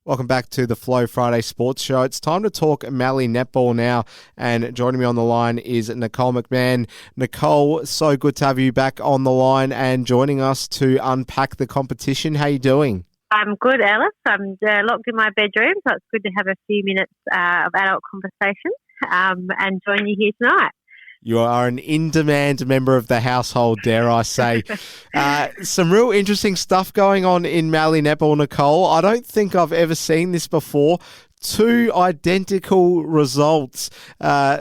Welcome back to the Flow Friday Sports Show. It's time to talk Mallee Netball now, and joining me on the line is Nicole McMahon. Nicole, so good to have you back on the line and joining us to unpack the competition. How are you doing? I'm good, Alice. I'm locked in my bedroom, so it's good to have a few minutes of adult conversation and join you here tonight. You are an in-demand member of the household, dare I say. Some real interesting stuff going on in Mallee Netball, Nicole. I don't think I've ever seen this before. Two identical results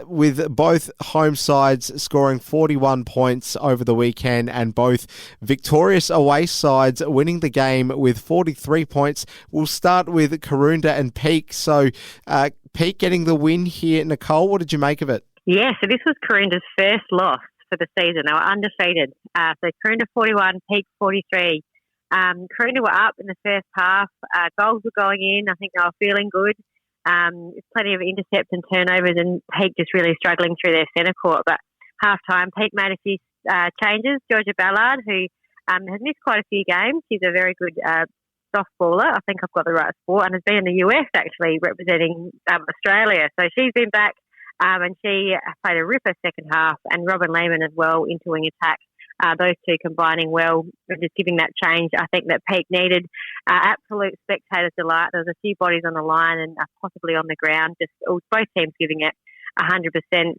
with both home sides scoring 41 points over the weekend and both victorious away sides winning the game with 43 points. We'll start with Karoonda and Peak. So Peak getting the win here. Nicole, what did you make of it? Yeah, so this was Karoonda's first loss for the season. They were undefeated. So Karoonda 41, Peak 43. Karoonda were up in the first half. Goals were going in. I think they were feeling good. Plenty of intercepts and turnovers, and Peak just really struggling through their centre court. But half-time, Peak made a few changes. Georgia Ballard, who has missed quite a few games. She's a very good softballer. I think I've got the right sport, and has been in the US actually representing Australia. So she's been back. And she played a ripper second half, and Robin Lehman as well into wing attack. Those two combining well, just giving that change I think that Peak needed. Absolute spectator's delight. There was a few bodies on the line and possibly on the ground. Just both teams giving it 100%.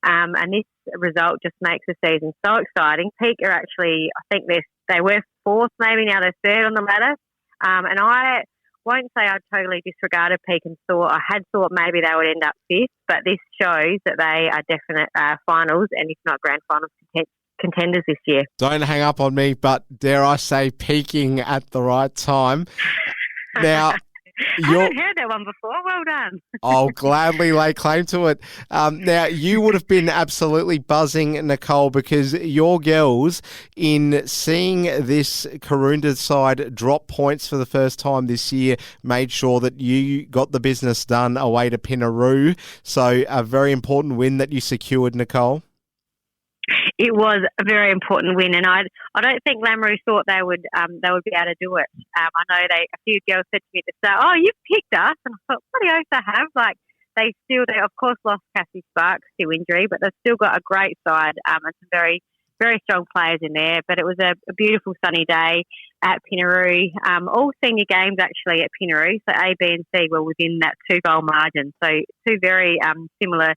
And this result just makes the season so exciting. Peak are actually, I think they were fourth, maybe now they're third on the ladder. And I won't say I totally disregarded Peak and I had thought maybe they would end up fifth, but this shows that they are definite finals and if not grand finals contenders this year. Don't hang up on me, but dare I say peaking at the right time. Now, I haven't heard that one before. Well done. I'll gladly lay claim to it. Now, you would have been absolutely buzzing, Nicole, because your girls, in seeing this Karoonda side drop points for the first time this year, made sure that you got the business done away to Pinaroo. So a very important win that you secured, Nicole. It was a very important win, and I don't think Lamoureux thought they would be able to do it. I know a few girls said to me at the start, "Oh, you've picked us," and I thought, "Bloody oath they have!" Like they of course lost Cassie Sparks to injury, but they've still got a great side and some very very strong players in there. But it was a beautiful sunny day at Pinaroo. All senior games actually at Pinaroo, so A, B, and C were within that 2-goal margin. So two very similar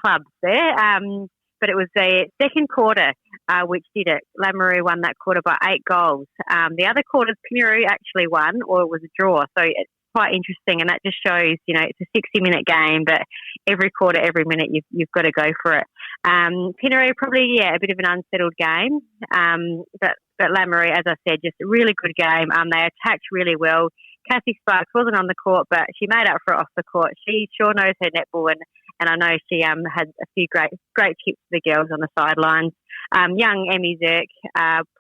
clubs there. But it was the second quarter which did it. Lamoureux won that quarter by 8 goals. The other quarters, Pinaroo actually won, or it was a draw. So it's quite interesting, and that just shows, it's a 60-minute game, but every quarter, every minute, you've got to go for it. Pinaroo probably, a bit of an unsettled game, but Lamoureux, as I said, just a really good game. They attacked really well. Cassie Sparks wasn't on the court, but she made up for it off the court. She sure knows her netball, and I know she had a few great tips for the girls on the sidelines. Young Emmy Zirk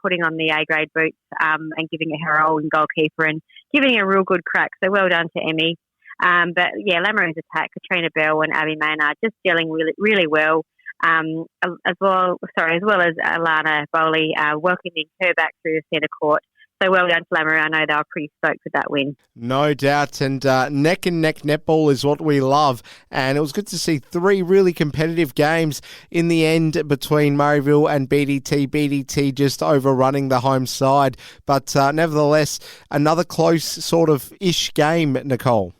putting on the A-grade boots and giving it her role in goalkeeper and giving it a real good crack. So well done to Emmy. But Lamoureux's attack, Katrina Bell and Abby Maynard just gelling really, really well. As well as Alana Bowley welcoming her back through the centre court. So well done to Lamoureux. I know they were pretty stoked with that win. No doubt. And neck and neck netball is what we love. And it was good to see 3 really competitive games in the end between Murrayville and BDT. BDT just overrunning the home side. But nevertheless, another close sort of ish game, Nicole.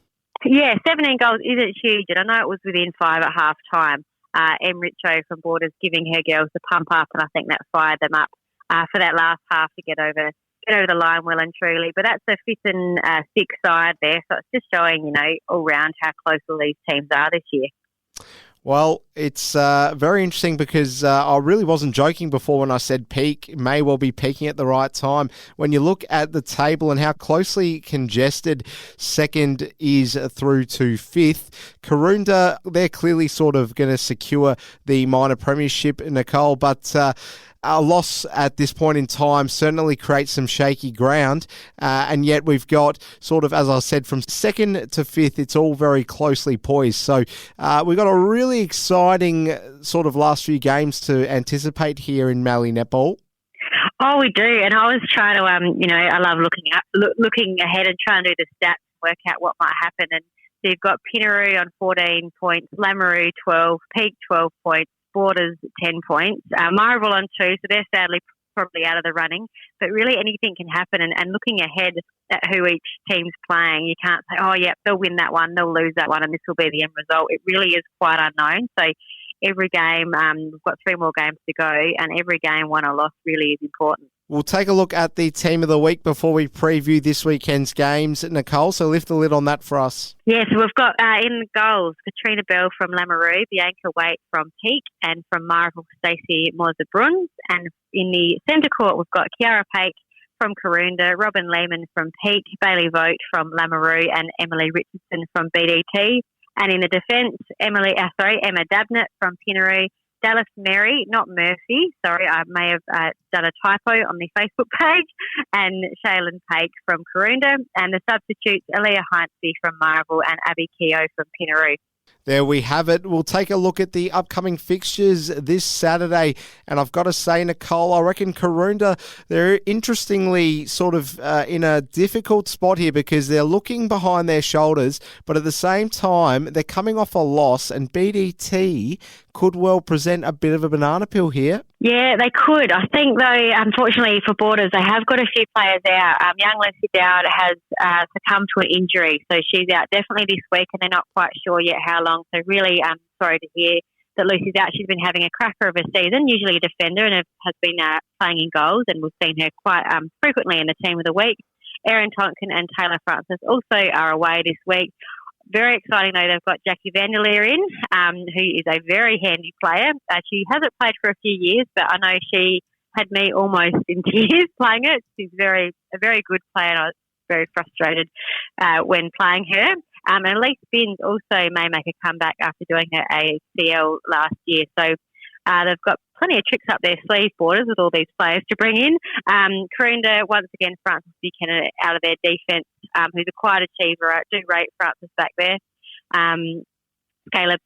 Yeah, 17 goals isn't huge. And I know it was within 5 at half time. Em Richo from Borders giving her girls the pump up. And I think that fired them up for that last half to get over the line well and truly. But that's the 5th and 6th side there. So it's just showing, all round how close all these teams are this year. Well, it's very interesting because I really wasn't joking before when I said Peak may well be peaking at the right time. When you look at the table and how closely congested second is through to 5th, Karoonda, they're clearly sort of going to secure the minor premiership, Nicole, but a loss at this point in time certainly creates some shaky ground, and yet we've got sort of, as I said, from 2nd to 5th, it's all very closely poised. So we've got a really exciting sort of last few games to anticipate here in Mallee Netball. Oh, we do, and I was trying to, I love looking ahead and trying to do the stats work out what might happen. And so you've got Pinaroo on 14 points, Lamoureux 12, Peak 12 points, Borders 10 points, Marvel on 2, so they're sadly probably out of the running. But really anything can happen. And looking ahead at who each team's playing, you can't say, oh, yeah, they'll win that one, they'll lose that one, and this will be the end result. It really is quite unknown. So every game, we've got 3 more games to go, and every game won or lost really is important. We'll take a look at the team of the week before we preview this weekend's games, Nicole, so lift the lid on that for us. Yeah, so we've got in goals, Katrina Bell from Lamoureux, Bianca Waite from Peak, and from Marvel, Stacey Moser-Bruns. And in the centre court, we've got Kiara Paik from Karoonda, Robin Lehman from Peak, Bailey Vogt from Lamoureux, and Emily Richardson from BDT. And in the defence, Emma Dabnett from Pinaroo, Dallas Mary, not Murphy, sorry, I may have done a typo on the Facebook page, and Shaylin Paik from Karoonda, and the substitutes, Aaliyah Heinze from Marvel and Abby Keogh from Pinaroo. There we have it. We'll take a look at the upcoming fixtures this Saturday. And I've got to say, Nicole, I reckon Karoonda, they're interestingly sort of in a difficult spot here because they're looking behind their shoulders, but at the same time, they're coming off a loss, and BDT could well present a bit of a banana peel here. Yeah, they could. I think, though, unfortunately for Borders, they have got a few players out. Young Lucy Dowd has succumbed to an injury, so she's out definitely this week, and they're not quite sure yet how long. So really, I'm sorry to hear that Lucy's out. She's been having a cracker of a season, usually a defender, and has been playing in goals, and we've seen her quite frequently in the team of the week. Erin Tonkin and Taylor Francis also are away this week. Very exciting, though, they've got Jackie Vanderleer in, who is a very handy player. She hasn't played for a few years, but I know she had me almost in tears playing it. She's a very good player, and I was very frustrated when playing her. And Elise Binns also may make a comeback after doing her ACL last year. So they've got plenty of tricks up their sleeve, Borders, with all these players to bring in. Karoonda, once again, Francis Buchanan out of their defence, who's a quiet achiever. I do rate Francis back there. Skylar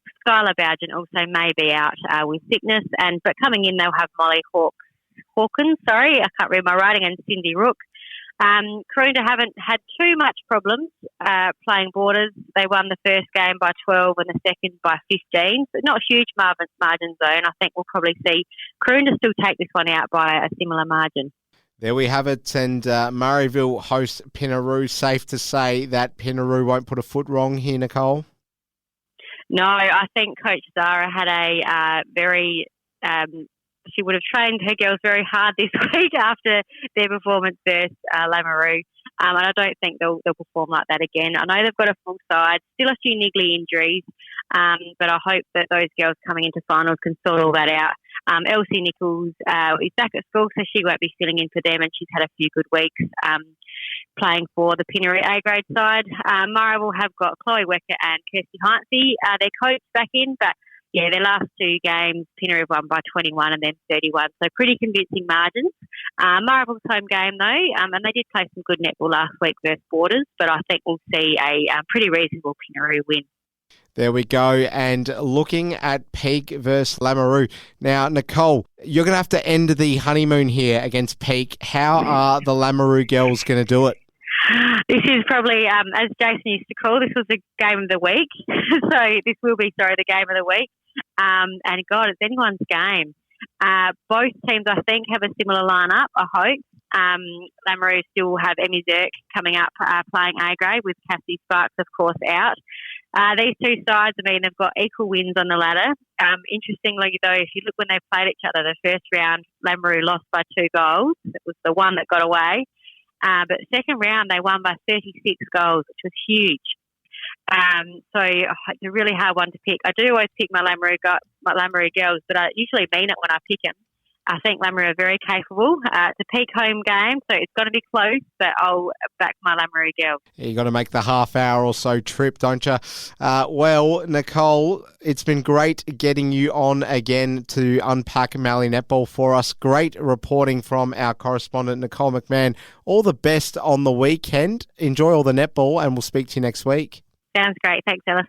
Bowden also may be out with sickness, but coming in they'll have Molly Hawkins, I can't read my writing, and Cindy Rook. Karoonda haven't had too much problems playing Borders. They won the first game by 12 and the second by 15, but not huge margins though, and I think we'll probably see Karoonda still take this one out by a similar margin. There we have it, and Murrayville hosts Pinaroo. Safe to say that Pinaroo won't put a foot wrong here, Nicole? No, I think Coach Zara had a very... she would have trained her girls very hard this week after their performance versus Lamoureux. And I don't think they'll perform like that again. I know they've got a full side, still a few niggly injuries, but I hope that those girls coming into finals can sort all that out. Elsie Nichols is back at school, so she won't be filling in for them, and she's had a few good weeks playing for the Pinaroo A-grade side. Murray will have got Chloe Wecker and Kirsty Heinze, their coach, back in, but yeah, their last 2 games, Pinaroo won by 21 and then 31, so pretty convincing margins. Marvel's home game, though, and they did play some good netball last week versus Borders, but I think we'll see a pretty reasonable Pinaroo win. There we go, and looking at Peak versus Lamoureux. Now, Nicole, you're going to have to end the honeymoon here against Peak. How are the Lamoureux girls going to do it? This is probably, as Jason used to call, this was the game of the week. So this will be, the game of the week. And God, it's anyone's game. Both teams, I think, have a similar lineup, I hope. Lamoureux still have Emmy Zirk coming up playing A-grade with Cassie Sparks, of course, out. These two sides, they've got equal wins on the ladder. Interestingly, though, if you look when they played each other, the first round, Lamoureux lost by 2 goals. It was the one that got away. But second round, they won by 36 goals, which was huge. So it's a really hard one to pick. I do always pick my Lamoureux girls, but I usually mean it when I pick them. I think Lamoureux are very capable. It's a Peak home game, so it's going to be close, but I'll back my Lamoureux girls. You got to make the half hour or so trip, don't you? Well, Nicole, it's been great getting you on again to unpack Mallee Netball for us. Great reporting from our correspondent, Nicole McMahon. All the best on the weekend. Enjoy all the netball, and we'll speak to you next week. Sounds great. Thanks, Alice.